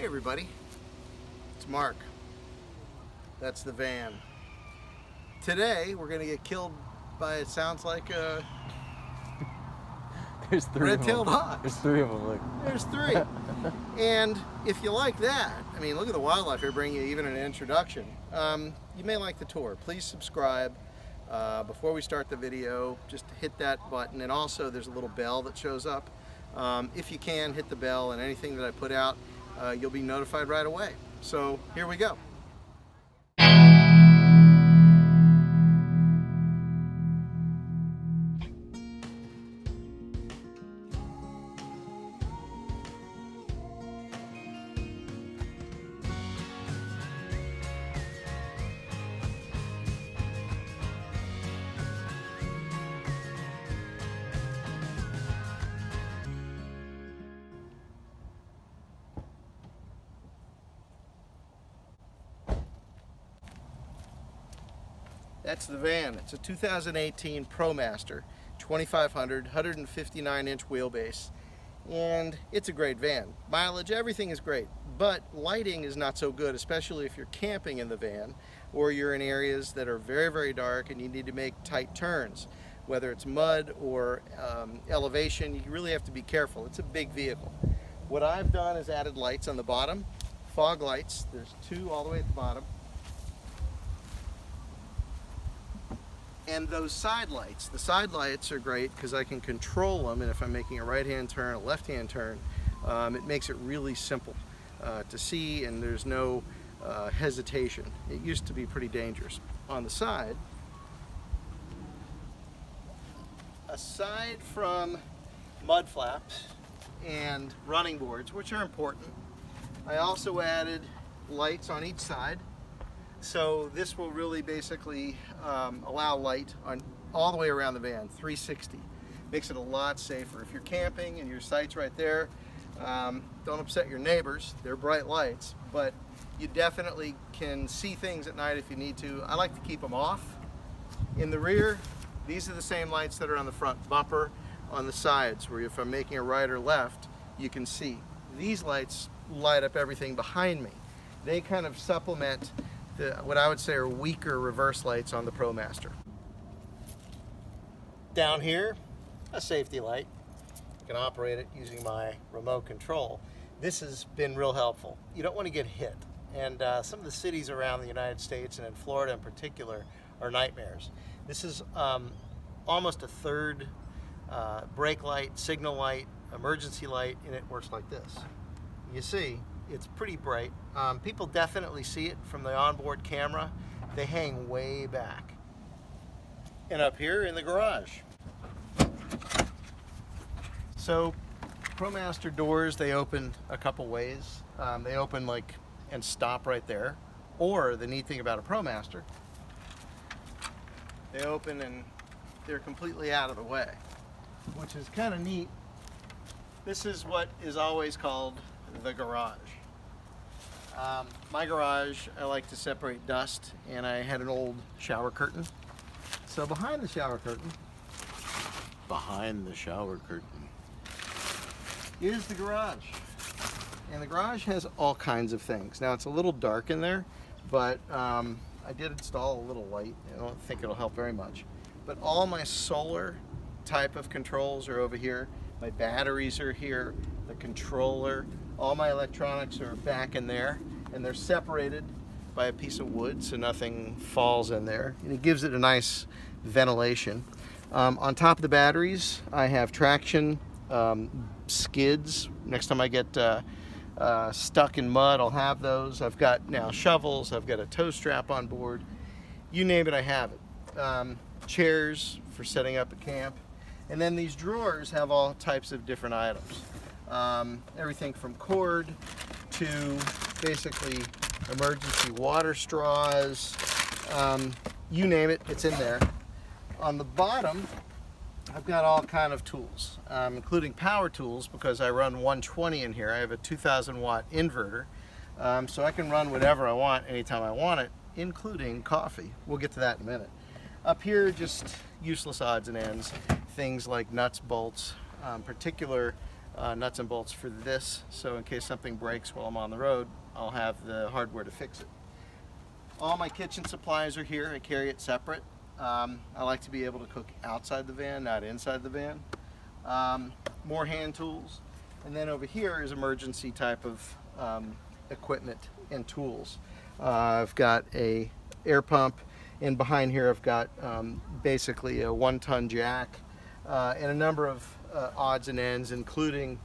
Hey everybody, it's Mark. That's the van. Today we're gonna get killed by, it sounds like a There's three red-tailed of them. hawk. There's three of them, look. There's three. And if you like that, I mean, look at the wildlife here, bringing you even an introduction. You may like the tour. Please subscribe. Before we start the video, just hit that button, and also there's a little bell that shows up. If you can, hit the bell, and anything that I put out, you'll be notified right away. So here we go. That's the van. It's a 2018 Promaster, 2500, 159-inch wheelbase, and it's a great van. Mileage, everything is great, but lighting is not so good, especially if you're camping in the van or you're in areas that are very, very dark and you need to make tight turns. Whether it's mud or elevation, you really have to be careful. It's a big vehicle. What I've done is added lights on the bottom, fog lights. There's two all the way at the bottom. And those side lights, the side lights are great because I can control them, and if I'm making a right-hand turn, a left-hand turn, it makes it really simple to see, and there's no hesitation. It used to be pretty dangerous. On the side, aside from mud flaps and running boards, which are important, I also added lights on each side. So this will really basically allow light on all the way around the van, 360. Makes it a lot safer. If you're camping and your sight's right there, don't upset your neighbors. They're bright lights, but you definitely can see things at night if you need to. I like to keep them off. In the rear, these are the same lights that are on the front bumper. On the sides, where if I'm making a right or left, you can see. These lights light up everything behind me. They kind of supplement what I would say are weaker reverse lights on the Promaster. Down here, a safety light. You can operate it using my remote control. This has been real helpful. You don't want to get hit. And some of the cities around the United States, and in Florida in particular, are nightmares. This is almost a third brake light, signal light, emergency light, and it works like this. You see, it's pretty bright. People definitely see it from the onboard camera. They hang way back. And up here in the garage. So Promaster doors, they open a couple ways. They open like and stop right there. Or the neat thing about a Promaster, they open and they're completely out of the way, which is kind of neat. This is what is always called the garage. My garage, I like to separate dust, and I had an old shower curtain. So behind the shower curtain is the garage. And the garage has all kinds of things. Now it's a little dark in there, but I did install a little light. I don't think it'll help very much. But all my solar type of controls are over here. My batteries are here, the controller, all my electronics are back in there, and they're separated by a piece of wood so nothing falls in there, and it gives it a nice ventilation. On top of the batteries, I have traction skids. Next time I get stuck in mud, I'll have those. I've got now shovels, I've got a tow strap on board. You name it, I have it. Chairs for setting up a camp. And then these drawers have all types of different items. Everything from cord to basically emergency water straws. You name it, it's in there. On the bottom, I've got all kind of tools, including power tools, because I run 120 in here. I have a 2,000 watt inverter, so I can run whatever I want anytime I want it, including coffee. We'll get to that in a minute. Up here, just useless odds and ends, things like nuts, bolts, particular nuts and bolts for this, so in case something breaks while I'm on the road, I'll have the hardware to fix it. All my kitchen supplies are here. I carry it separate. I like to be able to cook outside the van, not inside the van. More hand tools. And then over here is emergency type of equipment and tools. I've got a air pump, and behind here I've got basically a 1-ton jack and a number of odds and ends, including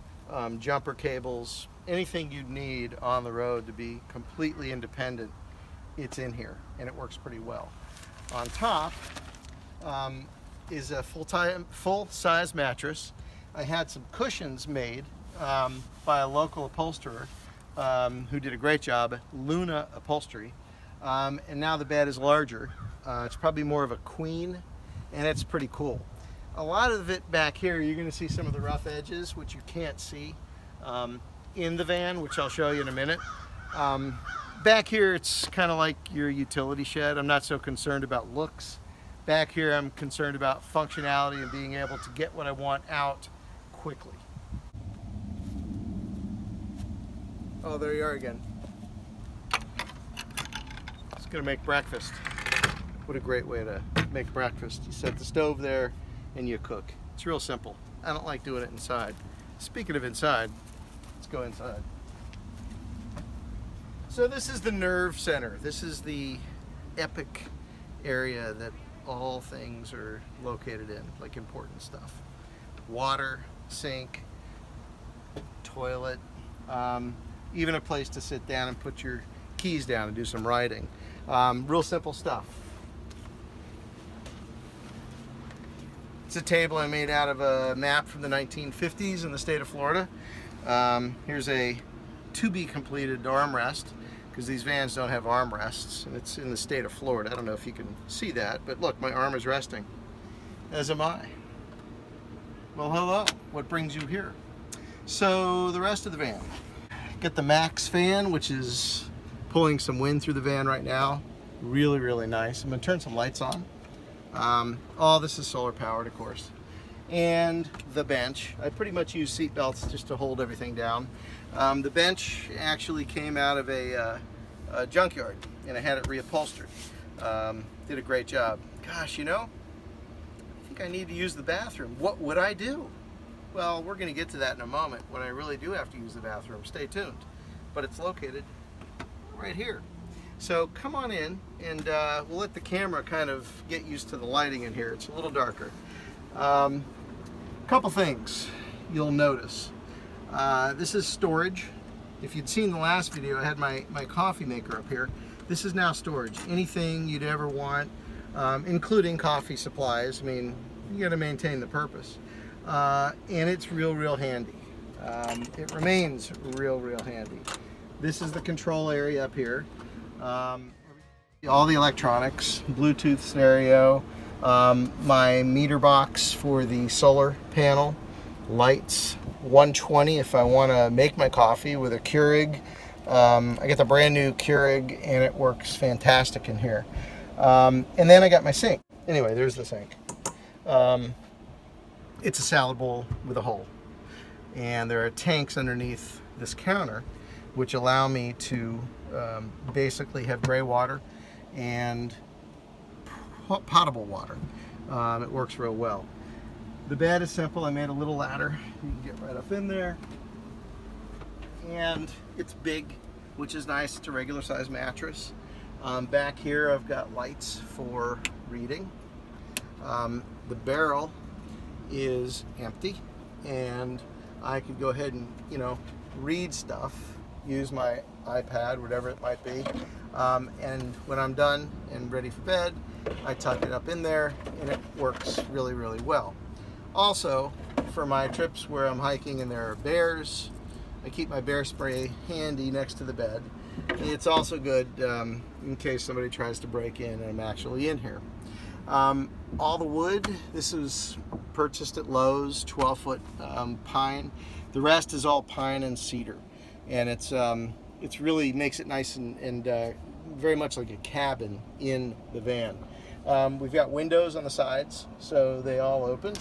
jumper cables, anything you'd need on the road to be completely independent. It's in here, and it works pretty well. On top is a full-size mattress. I had some cushions made by a local upholsterer who did a great job, Luna Upholstery, and now the bed is larger. It's probably more of a queen, and it's pretty cool. A lot of it back here, you're going to see some of the rough edges, which you can't see in the van, which I'll show you in a minute. Back here, it's kind of like your utility shed. I'm not so concerned about looks. Back here, I'm concerned about functionality and being able to get what I want out quickly. Oh, there you are again. Just gonna make breakfast. What a great way to make breakfast. You set the stove there and you cook. It's real simple. I don't like doing it inside. Speaking of inside, let's go inside. So this is the nerve center. This is the epic area that all things are located in, like important stuff. Water, sink, toilet, even a place to sit down and put your keys down and do some writing. Real simple stuff. It's a table I made out of a map from the 1950s in the state of Florida. Here's a to-be-completed armrest, because these vans don't have armrests, and it's in the state of Florida. I don't know if you can see that, but look, my arm is resting, as am I. Well, hello, what brings you here? So the rest of the van. Get the Max fan, which is pulling some wind through the van right now. Really, really nice. I'm gonna turn some lights on. All this is solar powered, of course. And the bench. I pretty much use seat belts just to hold everything down. The bench actually came out of a junkyard, and I had it reupholstered. Did a great job. Gosh, you know, I think I need to use the bathroom. What would I do? Well, we're going to get to that in a moment when I really do have to use the bathroom. Stay tuned. But it's located right here. So come on in, and we'll let the camera kind of get used to the lighting in here. It's a little darker. Couple things you'll notice. This is storage. If you'd seen the last video, I had my coffee maker up here. This is now storage. Anything you'd ever want, including coffee supplies. I mean, you got to maintain the purpose. And it's real handy. It remains real handy. This is the control area up here. All the electronics, Bluetooth stereo, my meter box for the solar panel, lights, 120 if I want to make my coffee with a Keurig. I got the brand new Keurig, and it works fantastic in here. And then I got my sink. Anyway, there's the sink. It's a salad bowl with a hole, and there are tanks underneath this counter which allow me to basically have gray water and potable water. It works real well. The bed is simple. I made a little ladder. You can get right up in there, and it's big, which is nice. It's a regular size mattress. Back here I've got lights for reading. The barrel is empty, and I could go ahead and, you know, read stuff, use my iPad, whatever it might be, and when I'm done and ready for bed, I tuck it up in there, and it works really well. Also, for my trips where I'm hiking and there are bears, I keep my bear spray handy next to the bed. It's also good in case somebody tries to break in and I'm actually in here. All the wood, this was purchased at Lowe's, 12-foot pine. The rest is all pine and cedar, and it's really makes it nice and very much like a cabin in the van. We've got windows on the sides, so they all open.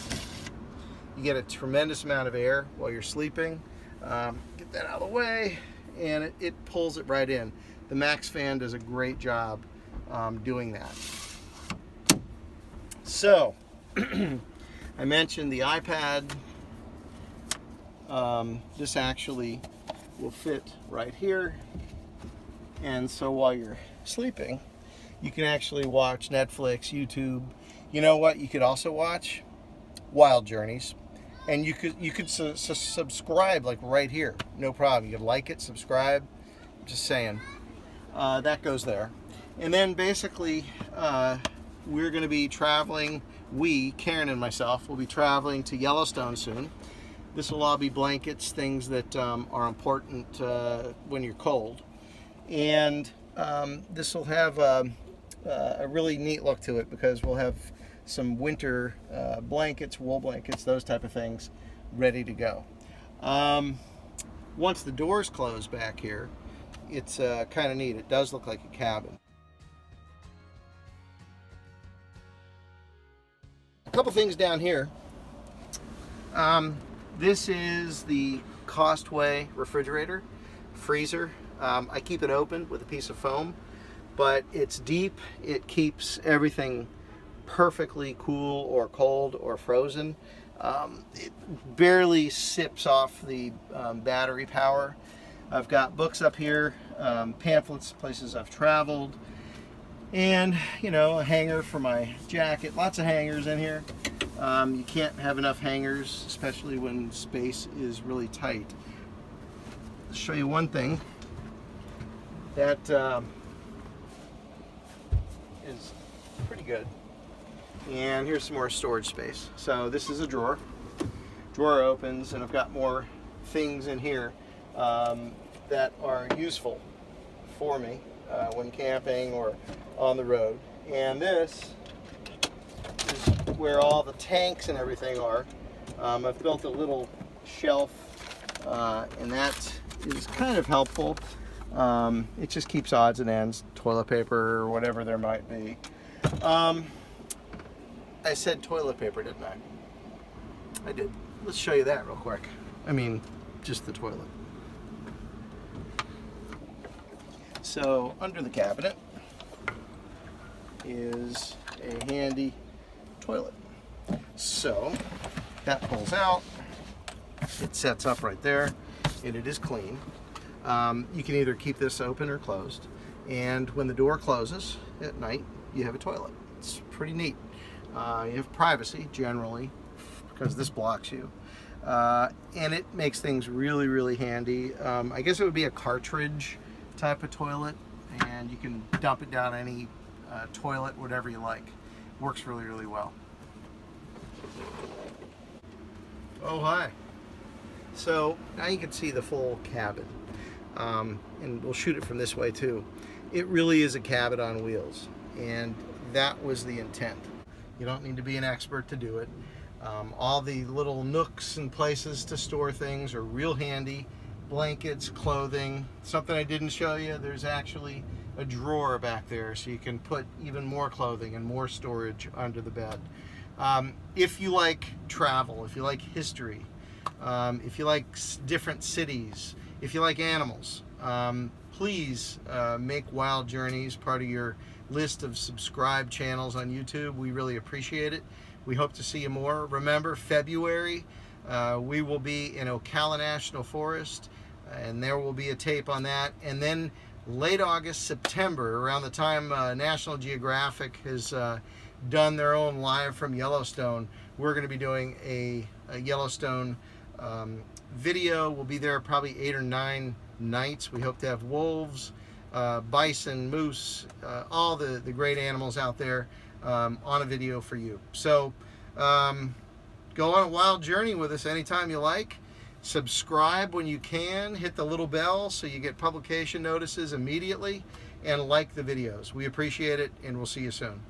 You get a tremendous amount of air while you're sleeping. Get that out of the way, and it pulls it right in. The Max fan does a great job doing that. So, I mentioned the iPad. This actually will fit right here, and so while you're sleeping, you can actually watch Netflix, YouTube. You know what? You could also watch Wild Journeys, and you could subscribe like right here, no problem. You could like it, subscribe. Just saying, that goes there. And then basically, we're going to be traveling. Karen and myself, will be traveling to Yellowstone soon. This will all be blankets, things that are important when you're cold, and this will have a really neat look to it because we'll have some winter blankets, wool blankets, those type of things ready to go. Once the doors close back here, it's kind of neat. It does look like a cabin. A couple things down here. This is the Costway refrigerator, freezer. I keep it open with a piece of foam, but it's deep. It keeps everything perfectly cool or cold or frozen. It barely sips off the battery power. I've got books up here, pamphlets, places I've traveled, and a hanger for my jacket. Lots of hangers in here. You can't have enough hangers, especially when space is really tight. I'll show you one thing that is pretty good. And here's some more storage space. So this is a drawer. Drawer opens, and I've got more things in here that are useful for me when camping or on the road. And this is where all the tanks and everything are. I've built a little shelf, and that is kind of helpful. It just keeps odds and ends, toilet paper or whatever there might be. I said toilet paper, didn't I? I did. Let's show you that real quick. I mean, just the toilet. So under the cabinet is a handy toilet. So that pulls out, it sets up right there, and it is clean. You can either keep this open or closed, and when the door closes at night, you have a toilet. It's pretty neat. You have privacy generally because this blocks you, and it makes things really, really handy. I guess it would be a cartridge type of toilet, and you can dump it down any toilet, whatever you like. Works really, really well. Oh, hi. So now you can see the full cabin, and we'll shoot it from this way too. It really is a cabin on wheels, and that was the intent. You don't need to be an expert to do it. All the little nooks and places to store things are real handy. Blankets, clothing. Something I didn't show you, there's actually a drawer back there so you can put even more clothing and more storage under the bed. If you like travel, if you like history, if you like different cities, if you like animals, please make Wild Journeys part of your list of subscribed channels on YouTube. We really appreciate it. We hope to see you more. Remember, February, we will be in Ocala National Forest, and there will be a tape on that. And then late August, September, around the time National Geographic has done their own live from Yellowstone, we're going to be doing a Yellowstone video. We'll be there probably 8 or 9 nights. We hope to have wolves, bison, moose, all the great animals out there on a video for you. So go on a wild journey with us anytime you like. Subscribe when you can. Hit the little bell so you get publication notices immediately, and like the videos. We appreciate it, and we'll see you soon.